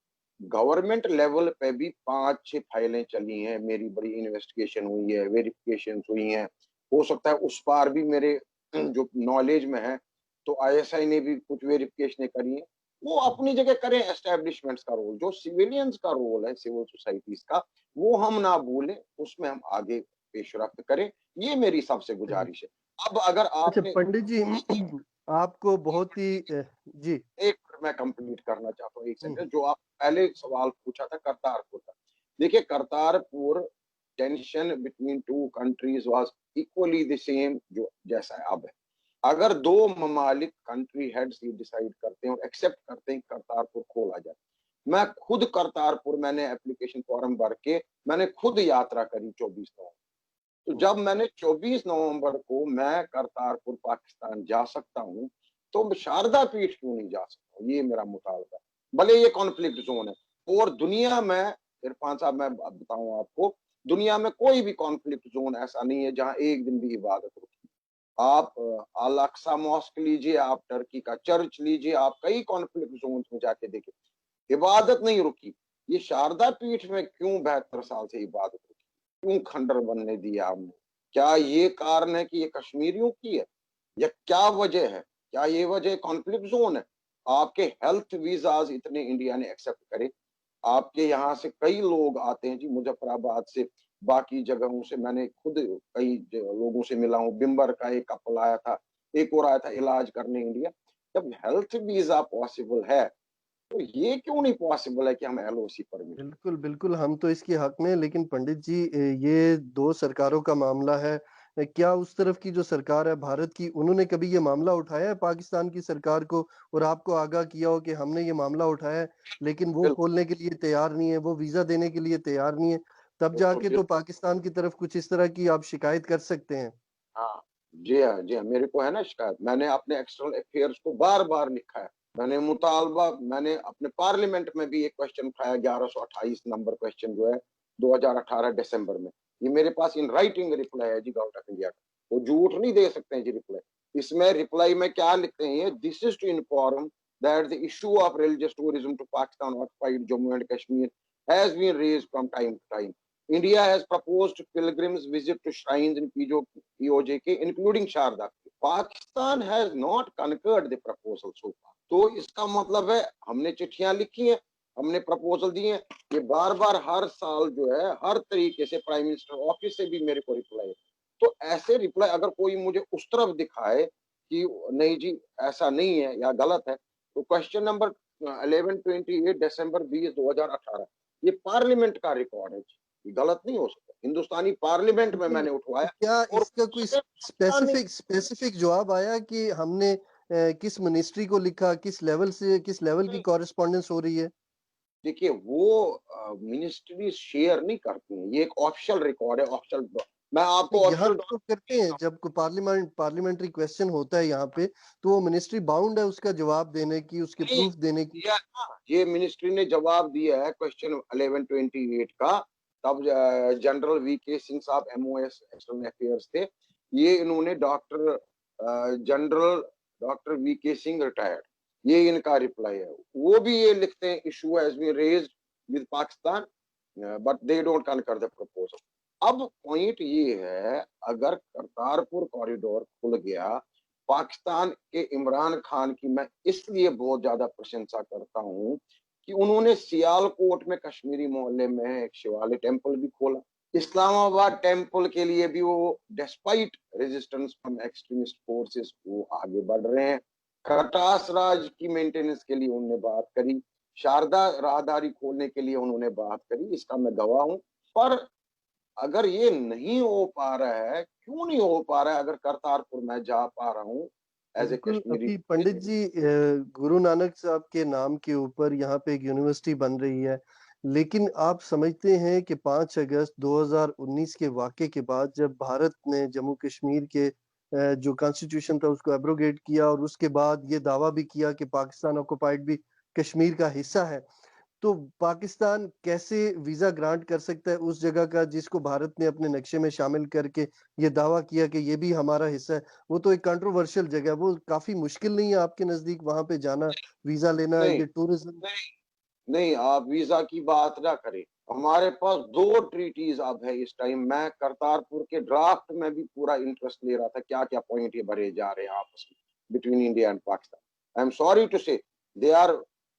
गवर्नमेंट लेवल पे भी 5-6 फाइलें चली हैं, मेरी बड़ी इन्वेस्टिगेशन हुई है, वेरिफिकेशंस हुई हैं। हो सकता है उस पार भी मेरे जो नॉलेज में है, तो आईएसआई ने भी कुछ वेरिफिकेशनें करी हैं। वो अपनी जगह करें एस्टेब्लिशमेंट्स का रोल, जो सिविलियंस का रोल है सिविल सोसाइटीज़ का, वो हम ना भूलें, उसमें हम आगे पेशरफ्त करें। ये मेरी सबसे जी। गुज़ारिश है। अब अगर अच्छा आपने पंडित जी आपको बहुत ही जी। एक मैं कंप्लीट करना चाहता हूँ 1 हुँ, सेकंड, जो आप पहले सवाल पूछा था करतारपुर का। देखिए Kartarpur tension between 2 countries was equally the same जो जैसा अब है। अगर 2 ममालिक कंट्री हेड्स ये डिसाइड करते हैं और एक्सेप्ट करते हैं कि करतारपुर खोला जाए। मैं खुद करतारपुर मैंने एप्लीकेशन फॉर्म भर के मैंने खुद यात्रा करी 24 नवंबर। तो हुँ। जब मैंने 24 नवंबर को मैं करतारपुर पाकिस्तान जा सकता हूँ, तो शारदा पीठ क्यों नहीं जा सकता? ये मेरा मुतालबा है। भले ये कॉन्फ्लिक्ट ज़ोन है और दुनिया में इरफान साहब मैं अब बताऊँ आपको, दुनिया में कोई भी कॉन्फ्लिक्ट ज़ोन ऐसा नहीं है जहाँ एक दिन भी इबादत रुकी। आप अल अक्सा मॉस्क लीजिए, आप टर्की का चर्च लीजिए, आप कई कॉन्फ्लिक्ट ज़ोन्स में जाके देखिए, इबादत नहीं रुकी। ये शारदा पीठ में क्यों 72 साल से इबादत रुकी? क्यों खंडर बनने दिया हमने? क्या ये कारण है कि ये कश्मीरियों की है? या क्या वजह है? क्या ये वजह कॉन्फ्लिक्ट ज़ोन है? आपके हेल्थ वीज़ाज़ इतने इंडिया ने एक्सेप्ट करे, आपके यहाँ से कई लोग आते हैं जी मुज़फ़्फ़राबाद से, बाकी जगहों से मैंने खुद कई लोगों से मिला हूँ, बिंबर का एक कपल आया था, एक और आया था इलाज करने इंडिया। जब हेल्थ वीज़ा पॉसिबल है, तो ये क्यों नहीं पॉसिबल है कि हम एलओसी परमिट दें? बिल्कुल, बिल्कुल, हम तो इसके हक में हैं, लेकिन पंडित जी ये 2 सरकारों का मामला है। क्या उस तरफ की जो सरकार है भारत की, उन्होंने कभी ये मामला उठाया है पाकिस्तान की सरकार को और आपको आगाह किया हो कि हमने ये मामला उठाया है, लेकिन वो बिल्कुल, खोलने के लिए तैयार नहीं है, वो वीज़ा देने के लिए तैयार नहीं है, तब बिल्कुल, जाके तो बिल्कुल। पाकिस्तान की तरफ कुछ इस तरह की आप शिकायत कर सकते हैं। हाँ, जी हाँ, जी हाँ, मेरे को है ना शिकायत। मैंने अपने एक्सटर्नल अफेयर्स को बार-बार लिखा है। मैंने अपने पार्लियामेंट में भी एक क्वेश्चन उठाया 1128 नंबर क्वेश्चन जो है 2018 दिसंबर में। ये मेरे पास इन राइटिंग रिप्लाई है जी गवर्नमेंट ऑफ इंडिया का। वो झूठ नहीं दे सकते हैं जी रिप्लाई। इसमें रिप्लाई में क्या लिखते हैं ये this is to inform that the issue of religious tourism to Pakistan occupied Jammu and Kashmir has been raised from time to time. India has proposed pilgrims visit to shrines in POJK, including Sharda. Pakistan has not concurred the proposal so far. तो इसका मतलब है हमने चिट्ठियां लिखी हैं, हमने proposal दिए हैं, ये बार-बार हर साल जो है हर तरीके से प्राइम मिनिस्टर ऑफिस से भी मेरे को रिप्लाई है। तो ऐसे रिप्लाई अगर कोई मुझे उस तरफ दिखाए कि नहीं जी ऐसा नहीं है या गलत है, तो क्वेश्चन नंबर 1128 दिसंबर 20 2018 ये पार्लियामेंट का रिकॉर्ड है जी, ये गलत नहीं हो सकता। हिंदुस्तानी पार्लियामेंट में बिल्कुल। मैंने तो उठवाया क्या और इसका कोई उसमें पता नहीं स्पेसिफिक जवाब आया कि हमने किस मिनिस्ट्री को लिखा, किस लेवल की कॉरेस्पॉन्डेंस हो रही है? देखिए वो मिनिस्ट्री शेयर नहीं करती हैं, ये एक ऑफिशियल रिकॉर्ड है, ऑफिशियल मैं आपको नहीं, यहाँ ऑफिशियल पे तो करते हैं, जब कोई पार्लियामेंट्री क्वेश्चन होता है यहाँ पे, तो वो मिनिस्ट्री बाउंड है उसका जवाब देने की, उसके नहीं प्रूफ देने की। दिया ना, ये मिनिस्ट्री ने जवाब दिया है क्वेश्चन 1128 का। तब जनरल वीके सिंह साहब एमओएस एक्सटर्नल अफेयर्स थे, ये इन्होंने general doctor V K Singh retired, ये इनका रिप्लाई है। वो भी ये लिखते हैं issue has been raised with Pakistan but they don't concur the proposal. अब पॉइंट ये है, अगर करतारपुर कॉरिडोर खुल गया, पाकिस्तान के इमरान खान की मैं इसलिए बहुत ज्यादा प्रशंसा करता हूं कि उन्होंने सियालकोट में कश्मीरी मोहल्ले में एक शिवालिक टेम्पल भी खोला। इस्लामाबाद टेम्पल के लिए भी वो despite resistance from extremist forces वो आगे बढ़ रहे हैं। खटास राज की मेंटेनेंस के लिए उन्होंने बात करी, शारदा राहदारी खोलने के लिए उन्होंने बात करी, इसका मैं गवाह हूं। पर अगर ये नहीं हो पा रहा है, क्यों नहीं हो पा रहा है? अगर करतारपुर मैं जा पा रहा हूँ एज ए बिल्कुल, कश्मीरी, अभी पंडित जी गुरु नानक साहब के नाम के ऊपर यहाँ पे एक यूनिवर्सिटी बन रही है। लेकिन आप समझते हैं कि 5 अगस्त 2019 के वाक़ये के बाद जब भारत ने जम्मू कश्मीर के जो कॉन्स्टिट्यूशन था उसको एब्रोगेट किया और उसके बाद ये दावा भी किया कि पाकिस्तान ऑक्युपाइड भी कश्मीर का हिस्सा है। तो पाकिस्तान कैसे वीज़ा ग्रांट कर सकता है उस जगह का जिसको भारत ने अपने नक्शे में शामिल करके ये दावा किया कि ये भी हमारा हिस्सा है। वो तो एक कंट्रोवर्शियल जगह है, वो काफ़ी मुश्किल नहीं है आपके नज़दीक वहाँ पे जाना, वीज़ा लेना, नहीं ये टूरिज़्म? नहीं नहीं, आप वीजा की बात ना करें। हमारे पास दो ट्रीटीज अब है इस टाइम। मैं करतारपुर के ड्राफ्ट में भी पूरा इंटरेस्ट ले रहा था, क्या क्या पॉइंट ये भरे जा रहे हैं आपस में between India and Pakistan. I am sorry to say they are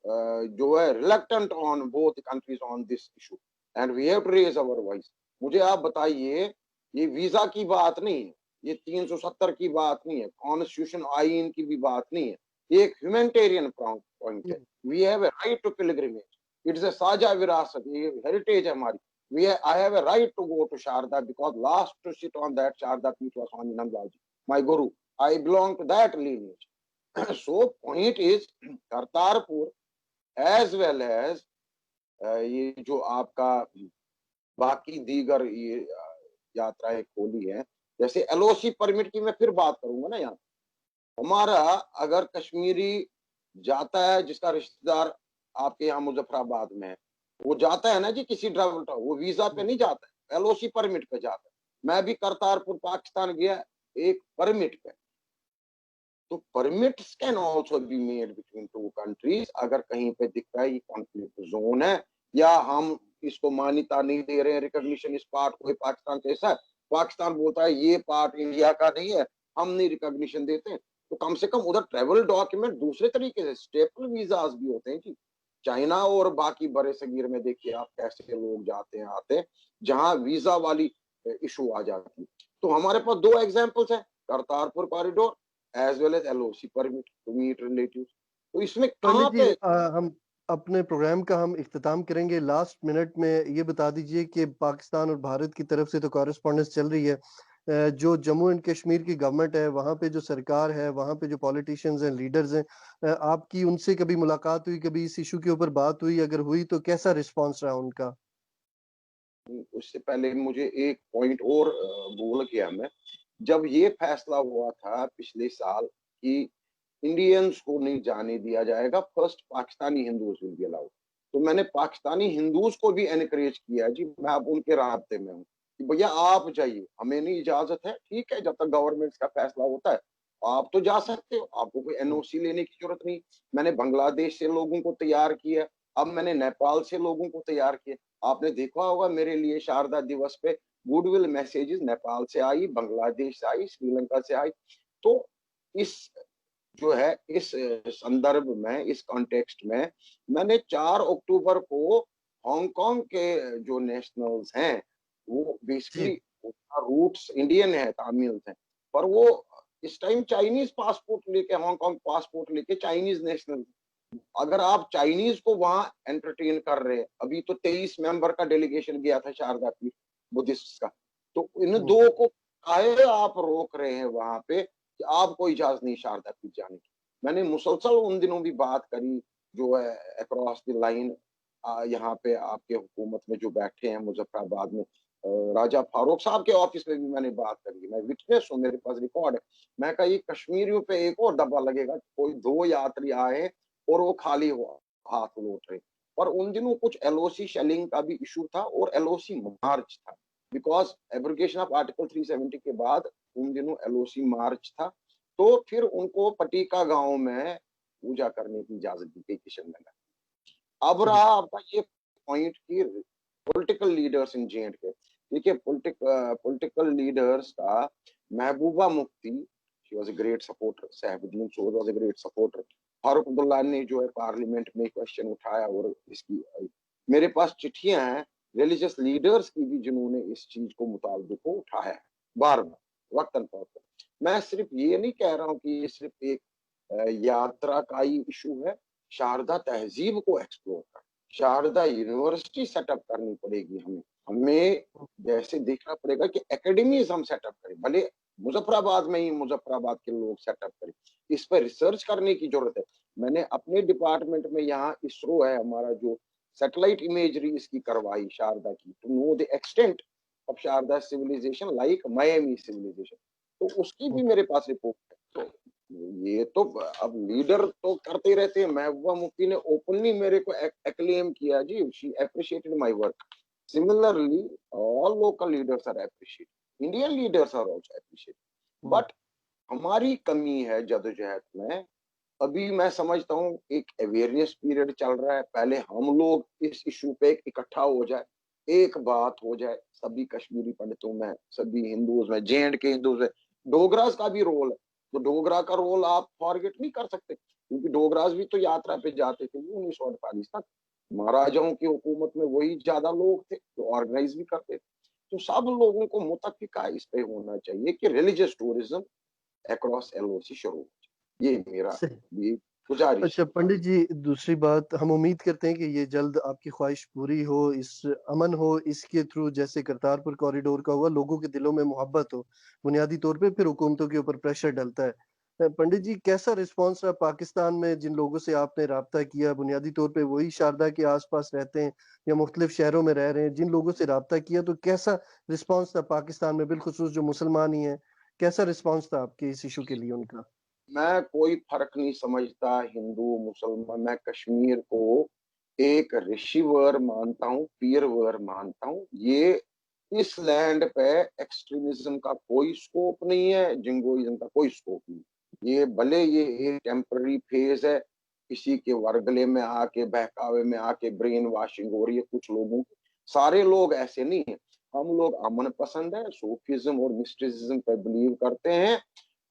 जो है reluctant on both countries on this issue and we have to raise our voice. मुझे आप बताइए, ये वीजा की बात नहीं है, ये 370 की बात नहीं है, कॉन्स्टिट्यूशन आइन की भी बात नहीं है, ये एक ह्यूमैनिटेरियन पॉइंट है। We have a right to pilgrimage. It is a साझा विरासत, ये हेरिटेज है हमारी। I have a right to go to Sharda because last to sit on that Sharda peeth was Swami Nandlal ji, my guru. I belong to that lineage. So point is Kartarpur as well as ये जो आपका बाकी दीगर ये यात्राएं खोली हैं, जैसे एलओसी परमिट की मैं फिर बात करूंगा ना यहाँ। हमारा अगर कश्मीरी जाता है जिसका रिश्तेदार आपके यहाँ मुजफ्फराबाद में है, वो जाता है ना जी किसी ट्रैवल, वो वीजा पे नहीं जाता है, एलओसी परमिट पे जाता है। मैं भी करतारपुर पाकिस्तान गया एक परमिट पे। तो permits can also be made between two countries. अगर कहीं पे दिखता है ये कॉन्फ्लिक्ट जोन है या हम इसको मान्यता नहीं दे रहे हैं, रिकॉग्निशन इस पार्ट को पाकिस्तान का हिस्सा है, पाकिस्तान बोलता है ये पार्ट इंडिया का नहीं है, हम नहीं रिकॉग्निशन देते हैं, तो कम से कम उधर ट्रेवल डॉक्यूमेंट दूसरे तरीके से स्टेपल वीजाज भी होते हैं जी। चाइना और बाकी बड़े सगीर में देखिए आप कैसे लोग जाते हैं आते हैं, जहां वीजा वाली इशू आ जाती है। तो हमारे पास दो एग्जांपल्स हैं, Kartarpur corridor as well as LOC permit to meet relatives. तो इसमें पंडित कहां जी, पे हम अपने प्रोग्राम का हम इख्तिताम करेंगे। लास्ट मिनट में ये बता दीजिए कि पाकिस्तान और भारत की तरफ से तो कॉरेस्पॉन्डेंस चल रही है। जो जम्मू एंड कश्मीर की गवर्नमेंट है, वहाँ पे जो सरकार है, वहाँ पे जो पॉलिटिशियंस हैं, लीडर्स हैं, आपकी उनसे कभी मुलाकात हुई, कभी इस इशू के ऊपर बात हुई? अगर हुई तो कैसा रिस्पॉन्स रहा उनका? उससे पहले मुझे एक पॉइंट और बोल गया मैं। जब ये फैसला हुआ था पिछले साल कि इंडियंस को नहीं जाने दिया जाएगा, first Pakistani Hindus will be allowed, तो मैंने पाकिस्तानी हिंदूज को भी एनकरेज किया जी। मैं अब उनके रास्ते में हूँ कि भैया आप जाइए, हमें नहीं इजाजत है, ठीक है, जब तक गवर्नमेंट का फैसला होता है आप तो जा सकते हो, आपको कोई एनओसी लेने की जरूरत नहीं। मैंने बांग्लादेश से लोगों को तैयार किया, अब मैंने नेपाल से लोगों को तैयार किया। आपने देखा होगा मेरे लिए शारदा दिवस पे गुडविल मैसेजेस नेपाल से आई, बांग्लादेश से आई, श्रीलंका से आई। तो इस जो है इस संदर्भ में, इस कॉन्टेक्स्ट में मैंने 4 अक्टूबर को हांगकांग के जो नेशनल्स हैं, वो जी। बेसिकली उनका रूट्स इंडियन है, तमिल है, पर वो इस टाइम चाइनीज पासपोर्ट लेके, हांगकांग पासपोर्ट लेके चाइनीज नेशनल। अगर आप चाइनीज को वहां एंटरटेन कर रहे हैं, अभी तो 23 मेंबर का डेलीगेशन गया था शारदा पीठ बुद्धिस्ट का, तो इन हुँ, दो को काहे आप रोक रहे हैं वहां पे कि आपको इजाजत नहीं शारदा पीठ जाने की। मैंने मुसलसल उन दिनों भी बात करी, जो है अक्रॉस द लाइन, यहाँ पे आपके हुकूमत में जो बैठे हैं मुजफ्फराबाद में, राजा फारूक साहब के ऑफिस में भी मैंने बात करी, मैं विटनेस हूँ, मेरे पास रिकॉर्ड है। मैं कहा ये कश्मीरियों पे एक और दबा लगेगा, कोई 2 यात्री आए और वो खाली हुआ हाथ लौट रहे। पर उन दिनों कुछ एलओसी शेलिंग का भी इशू था और एलओसी मार्च था, बिकॉज एब्रोगेशन ऑफ आर्टिकल 370 के बाद उन दिनों एलओसी मार्च था। तो फिर उनको पटीका गांव में पूजा करने की इजाजत दी गई किशन नगर। अब सही। रहा आपका ये पॉइंट की political leaders in J and K. देखिए पॉलिटिकल लीडर्स का Mehbooba Mufti, she was a great supporter, Shahabuddin Sod was a great supporter, Farooq Abdullah ने जो है पार्लियामेंट में क्वेश्चन उठाया, और इसकी मेरे पास चिट्ठियां हैं रिलीजियस लीडर्स की भी जिन्होंने इस चीज को मुतालबे को उठाया है बार बार वक्तन फौकन। मैं सिर्फ ये नहीं कह रहा हूँ कि ये सिर्फ एक यात्रा का ही इशू है, शारदा तहजीब को एक्सप्लोर कर, शारदा यूनिवर्सिटी सेटअप करनी पड़ेगी हमें। हमें जैसे देखना पड़ेगा कि एकेडमीज हम सेटअप करें, भले मुजफ्फराबाद में ही मुजफ्फराबाद के लोग सेटअप करें, इस पर रिसर्च करने की जरूरत है। मैंने अपने डिपार्टमेंट में, यहाँ इसरो है हमारा, जो सैटेलाइट इमेजरी इसकी करवाई शारदा की, to know the extent of Sharada civilisation like Miami civilisation, तो उसकी हुँ, भी मेरे पास रिपोर्ट है। तो ये तो अब लीडर तो करते रहते हैं। महबूबा मुफ्ती ने ओपनली मेरे को एक्लेम किया जी, she appreciated my work. Similarly all local leaders are appreciate, Indian leaders are also appreciate. हुँ। बट हमारी कमी है जदोजहद में। अभी मैं समझता हूँ एक अवेयरनेस पीरियड चल रहा है, पहले हम लोग इस इशू पे इकट्ठा हो जाए, एक बात हो जाए सभी कश्मीरी पंडितों में, सभी हिंदूज में, जे एंड के हिंदूज में। डोगरास का भी रोल है, तो डोगरा का रोल आप फॉरगेट नहीं कर सकते, क्योंकि डोगरास भी तो यात्रा पे जाते थे 1948 तक, महाराजाओं की हुकूमत में वही ज्यादा लोग थे जो ऑर्गेनाइज भी करते थे। तो सब लोगों को मुतफिका इस पे होना चाहिए कि रिलीजियस टूरिज्म अक्रॉस एलओसी शुरू हो जाए। ये मेरा सही। भी गुजारिश अच्छा है। पंडित जी, दूसरी बात, हम उम्मीद करते हैं कि ये जल्द आपकी ख्वाहिश पूरी हो, इस अमन हो, इसके थ्रू जैसे करतारपुर कॉरिडोर का हुआ, लोगों के दिलों में मोहब्बत हो, बुनियादी तौर पे फिर हुकूमतों के ऊपर प्रेशर डलता है। पंडित जी, कैसा रिस्पॉन्स रहा पाकिस्तान में जिन लोगों से आपने राब्ता किया, बुनियादी तौर पे वही शारदा के आस-पास रहते हैं या मुख्तलिफ शहरों में रह रहे हैं, जिन लोगों से राब्ता किया तो कैसा रिस्पॉन्स था पाकिस्तान में, बिलखुसूस जो मुसलमान ही हैं, कैसा रिस्पॉन्स था आपके इस इश्यू के लिए उनका? मैं कोई फर्क नहीं समझता हिंदू मुसलमान, मैं कश्मीर को एक ऋषिवर मानता हूँ, पीरवर मानता हूँ। ये इस लैंड पे एक्सट्रीमिज्म का कोई स्कोप नहीं है, जिंगोइज्म का कोई स्कोप नहीं। ये भले ये एक टेम्पररी फेज है, किसी के वरगले में आके, बहकावे में आके ब्रेन वॉशिंग हो रही है कुछ लोगों की, सारे लोग ऐसे नहीं है। हम लोग अमन पसंद है, सूफिज्म और मिस्टिसिज्म पे बिलीव करते हैं,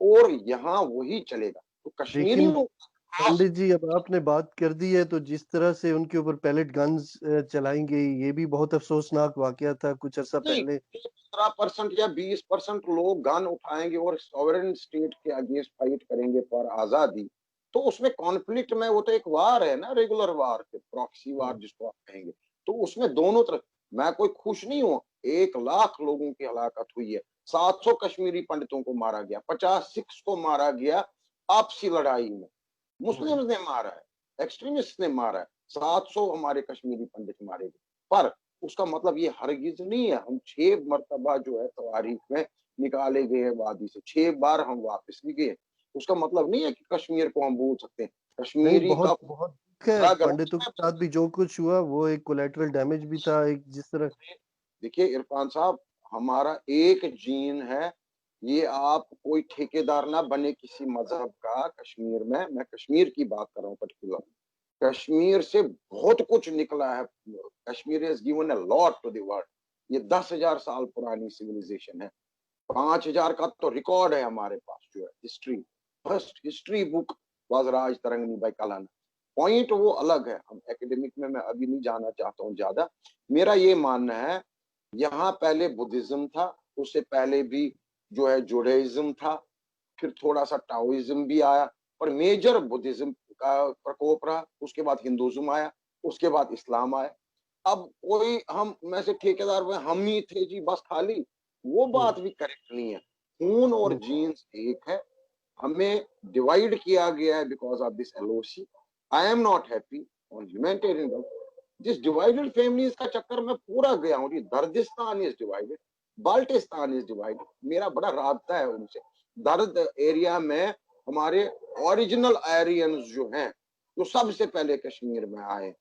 और यहाँ वही चलेगा। तो लेकिन कश्मीरियों खास, पंडित जी, अब आपने बात कर दी है तो जिस तरह से उनके ऊपर पैलेट गन्स चलाई गई, ये भी बहुत अफ़सोसनाक वाक़या था कुछ अरसा नहीं, पहले। 15% या 20% लोग गन उठाएंगे और सॉवरेन स्टेट के अगेंस्ट फाइट करेंगे फॉर आजादी, तो उसमें कॉन्फ्लिक्ट में, वो तो एक वार है ना, रेगुलर वार, प्रॉक्सी वार हुँ, जिसको आप कहेंगे, तो उसमें दोनों तरफ। मैं कोई खुश नहीं हूँ, 1 लाख लोगों की हलाकत हुई है, 700 कश्मीरी पंडितों को मारा गया, 50 सिख्स को मारा गया आपसी लड़ाई में, हुँ। मुस्लिम्स ने मारा है, एक्सट्रीमिस्ट ने मारा है, 700 हमारे कश्मीरी पंडित मारे गए। पर उसका मतलब ये हरगिज नहीं है, हम 6 मरतबा जो है तवारीख में निकाले गए हैं वादी से, 6 बार हम वापस भी गए, उसका मतलब नहीं है कि कश्मीर को हम भूल सकते हैं। नहीं, कश्मीरी का बहुत बहुत दुःख है, अगर पंडितों के साथ भी जो कुछ हुआ वो एक कोलैटरल डैमेज भी था, एक जिस तरह। देखिए इरफान साहब, हमारा एक जीन है, ये आप कोई ठेकेदार ना बने किसी मजहब का कश्मीर में। मैं कश्मीर की बात कर रहा हूँ पर्टिकुलर, कश्मीर से बहुत कुछ निकला है। Kashmir has given a lot to the world. ये 10,000 साल पुरानी सिविलाइजेशन है, 5,000 का तो रिकॉर्ड है हमारे पास जो है history. First history book was Rajatarangini by Kalhana. Point वो अलग है, हम एकेडमिक में मैं अभी नहीं जाना चाहता हूँ ज्यादा। मेरा ये मानना है, यहाँ पहले बुद्धिज्म था, उससे पहले भी जो है जुडाइज्म था, फिर थोड़ा सा टाओइज्म भी आया, पर मेजर बुद्धिज्म का प्रकोप रहा, उसके बाद हिंदुज्म आया, उसके बाद इस्लाम आया। अब कोई हम में से ठेकेदार में हम ही थे जी बस खाली, वो हुँ, बात भी करेक्ट नहीं है। खून और हुँ, जीन्स एक है, हमें डिवाइड किया गया है because of this LOC. I am not happy on humanitarian. जिस डिवाइडेड फैमिलीज का चक्कर में पूरा गया हूँ जी, Dardistan is divided, Baltistan is divided, मेरा बड़ा राबता है उनसे। दर्द एरिया में हमारे ओरिजिनल आर्यंस जो हैं, जो सबसे पहले कश्मीर में आए,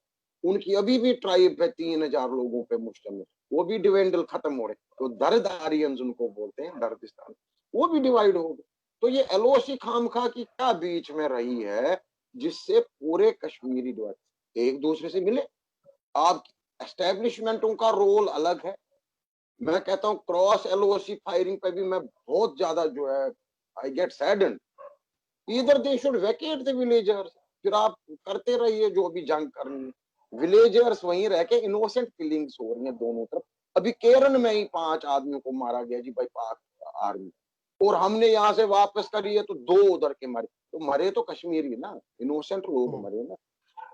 उनकी अभी भी ट्राइब है 3,000 लोगों पे मुश्तमिल, वो भी डिवेंडल खत्म हो रहे, तो दर्द आर्यंस उनको बोलते हैं, दर्दिस्तान, वो भी डिवाइड हो गए। तो ये एलओसी खामखा की क्या बीच में रही है, जिससे पूरे कश्मीरी डिवाइड एक दूसरे से मिले। आप एस्टेब्लिशमेंटों का रोल अलग है। मैं कहता हूँ क्रॉस एलओसी फायरिंग पे भी मैं बहुत ज्यादा जो है आई गेट सैडन्ड। इधर they should vacate the villagers, फिर आप करते रहिए जो भी जंग करनी है। विलेजर्स वहीं रह के इनोसेंट किलिंग्स हो रही हैं दोनों तरफ। अभी केरन में ही 5 आदमियों को मारा गया जी भाई पाक आर्मी, और हमने यहाँ से वापस करी है तो 2 उधर के मरे, तो मरे तो कश्मीरी ना, इनोसेंट लोग हुँ। मरे ना।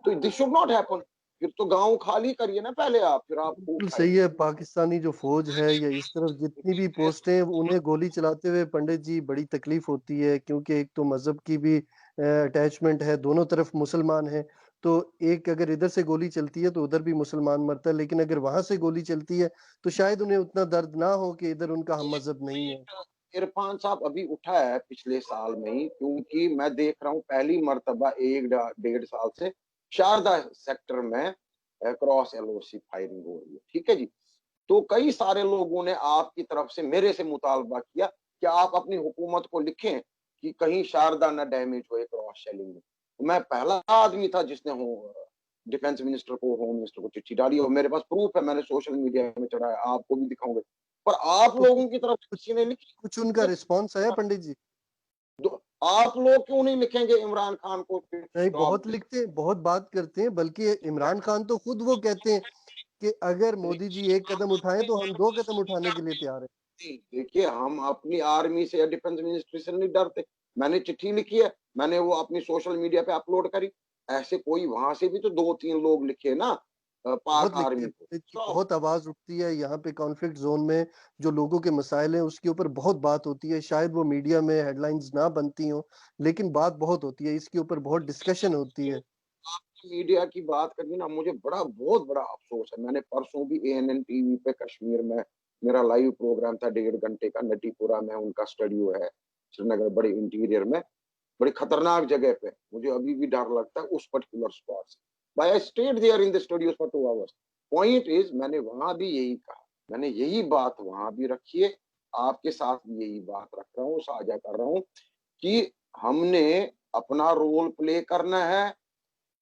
तो दिस शुड नॉट हैपन। फिर तो गांव खाली करिए ना पहले आप, फिर आप खूब बिल्कुल सही खाइए। है, पाकिस्तानी जो फ़ौज है या इस तरफ जितनी भी पोस्टें हैं, उन्हें गोली चलाते हुए पंडित जी बड़ी तकलीफ़ होती है क्योंकि एक तो मज़हब की भी अटैचमेंट है, दोनों तरफ मुसलमान हैं, तो एक अगर इधर से गोली चलती है तो उधर भी मुसलमान मरता है, लेकिन अगर वहाँ से गोली चलती है, तो शायद उन्हें उतना दर्द ना हो कि इधर उनका हम एक मज़हब नहीं है। पॉइंट इरफान साहब अभी उठा है पिछले साल में ही, क्योंकि मैं देख रहा हूँ पहली मर्तबा 1 डेढ़ साल से शारदा सेक्टर में क्रॉस एलओसी फायरिंग हो रही है, ठीक है जी। तो कई सारे लोगों ने आपकी तरफ से मेरे से मुतालबा किया कि आप अपनी हुकूमत को लिखें कि कहीं शारदा न डैमेज हो क्रॉस शेलिंग में। तो मैं पहला आदमी था जिसने डिफेंस मिनिस्टर को, होम मिनिस्टर को चिट्ठी डाली, और मेरे पास प्रूफ है, मैंने सोशल मीडिया में चढ़ाया, आपको भी दिखाऊंगा। पर आप तो लोगों की तरफ से कुछ किसी ने लिखी? कुछ उनका रिस्पॉन्स आया पंडित जी? आप लोग क्यों नहीं लिखेंगे इमरान खान को नहीं, स्टॉप बहुत दिस? लिखते हैं, बहुत बात करते हैं, बल्कि इमरान खान तो खुद वो कहते हैं कि अगर मोदी जी एक कदम उठाएँ तो हम 2 कदम उठाने के लिए तैयार हैं। जी, देखिए हम अपनी आर्मी से या डिफेंस मिनिस्ट्री से नहीं डरते। मैंने चिट्ठी लिखी है, मैंने वो अपनी सोशल मीडिया पे अपलोड करी। ऐसे कोई वहां से भी तो 2-3 लोग लिखे ना पाक बहुत लिखते आर्मी हैं को। पंडित जी, सो बहुत आवाज़ उठती है यहाँ पे कॉन्फ्लिक्ट ज़ोन में, जो लोगों के मसाइल हैं उसके ऊपर बहुत बात होती है। शायद वो मीडिया में हेडलाइंस ना बनती हों, लेकिन बात बहुत होती है, इसके ऊपर बहुत डिस्कशन होती है। मीडिया की बात करनी ना, मुझे बहुत बड़ा अफ़सोस है। मैंने परसों भी एएनएन टीवी पे कश्मीर में मेरा लाइव प्रोग्राम था 1.5 घंटे का, नटीपुरा में उनका स्टूडियो है, श्रीनगर बड़े इंटीरियर में, बड़ी खतरनाक जगह पे। मुझे अभी भी डर लगता है उस पर्टिकुलर स्पॉट से। But I stayed there in the studios for 2 hours. Point is, मैंने वहां भी यही कहा, मैंने यही बात वहां भी रखी है, आपके साथ भी यही बात रख रहा हूँ, साझा कर रहा हूँ कि हमने अपना रोल प्ले करना है,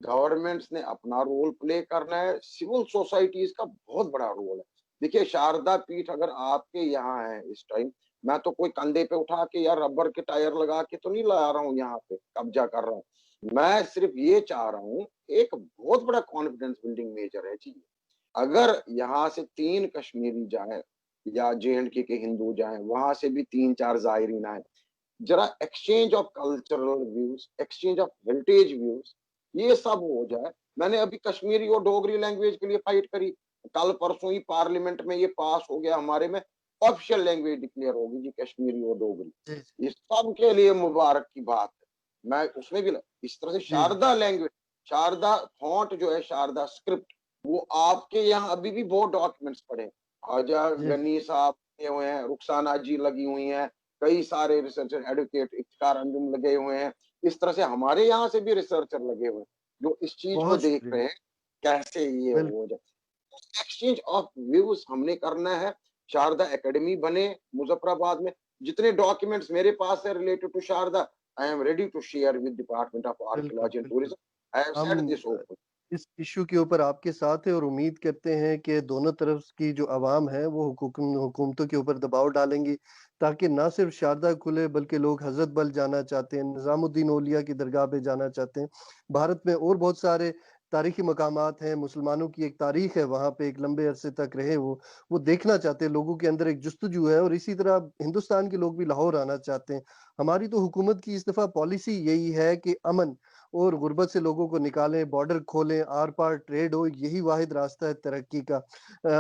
गवर्नमेंट्स ने अपना रोल प्ले करना है, सिविल सोसाइटीज का बहुत बड़ा रोल है। देखिए शारदा पीठ अगर आपके यहाँ है इस टाइम, मैं तो कोई कंधे पे उठा के या रबर के टायर लगा के तो नहीं ला रहा हूँ, यहाँ पे कब्जा कर रहा हूँ। मैं सिर्फ ये चाह रहा हूँ, एक बहुत बड़ा कॉन्फिडेंस बिल्डिंग मेजर है जी। अगर यहाँ से 3 कश्मीरी जाए या जेएंडके के हिंदू जाए, वहां से भी 3-4 जायरीन आए, जरा exchange of cultural views, exchange of heritage views, ये सब हो जाए। मैंने अभी कश्मीरी और डोगरी लैंग्वेज के लिए फाइट करी, कल परसों ही पार्लियामेंट में ये पास हो गया हमारे में, ऑफिशियल लैंग्वेज डिक्लेयर होगी जी कश्मीरी और डोगरी। जी, जी। इस सब के लिए मुबारक की बात है। मैं उसमें भी इस तरह से जी, शारदा लैंग्वेज, शारदा फॉन्ट जो है, शारदा स्क्रिप्ट, वो आपके यहाँ अभी भी बहुत डॉक्यूमेंट्स पड़े हैं। आजा जी, जी। गनी साहब लगे हुए हैं, रुखसाना जी लगी हुई हैं, कई सारे रिसर्चर एडवोकेट इफ्तिकार अंजुम लगे हुए हैं। इस तरह से हमारे यहाँ से भी रिसर्चर लगे हुए हैं जो इस चीज को बहुत देख शुक्रिया। रहे हैं कैसे ये बिल्कुल। हो जाए। एक्सचेंज ऑफ व्यूज हमने करना है। शारदा एकेडमी बने मुजफ्फराबाद में, जितने डॉक्यूमेंट्स मेरे पास है related to Sharada, I am ready to share with department of बिल्कुल, आर्कियोलॉजी एंड बिल्कुल। टूरिज्म। आई हैव हम सेड दिस ओपन। इस इश्यू के ऊपर आपके साथ है और उम्मीद करते हैं कि दोनों तरफ की जो अवाम है वो हुकूमतों के ऊपर दबाव डालेंगी ताकि ना सिर्फ शारदा खुले बल्कि लोग हजरत बल जाना चाहते हैं, निजामुद्दीन औलिया की दरगाह पे जाना चाहते हैं। भारत में और बहुत सारे तारीखी मकामात हैं, मुसलमानों की एक तारीख है, वहाँ पे एक लंबे अरसे तक रहे वो देखना चाहते हैं, लोगों के अंदर एक जुस्तजू है और इसी तरह हिंदुस्तान के लोग भी लाहौर आना चाहते हैं। हमारी तो हुकूमत की इस दफ़ा पॉलिसी यही है कि अमन और गुर्बत से लोगों को निकालें, बॉर्डर खोलें, आर-पार ट्रेड हो, यही वाहिद रास्ता है तरक्की का।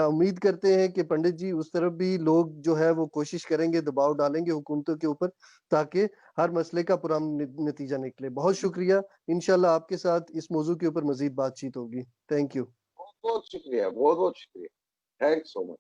उम्मीद करते हैं कि पंडित जी उस तरफ भी लोग जो है वो कोशिश करेंगे, दबाव डालेंगे हुकूमतों के ऊपर ताकि हर मसले का पुरअमन नतीजा निकले। बहुत शुक्रिया, इंशाअल्लाह आपके साथ इस मौज़ू के ऊपर मज़ीद बातचीत होगी। Thank you. बहुत-बहुत शुक्रिया, बहुत-बहुत शुक्रिया। Thanks so much.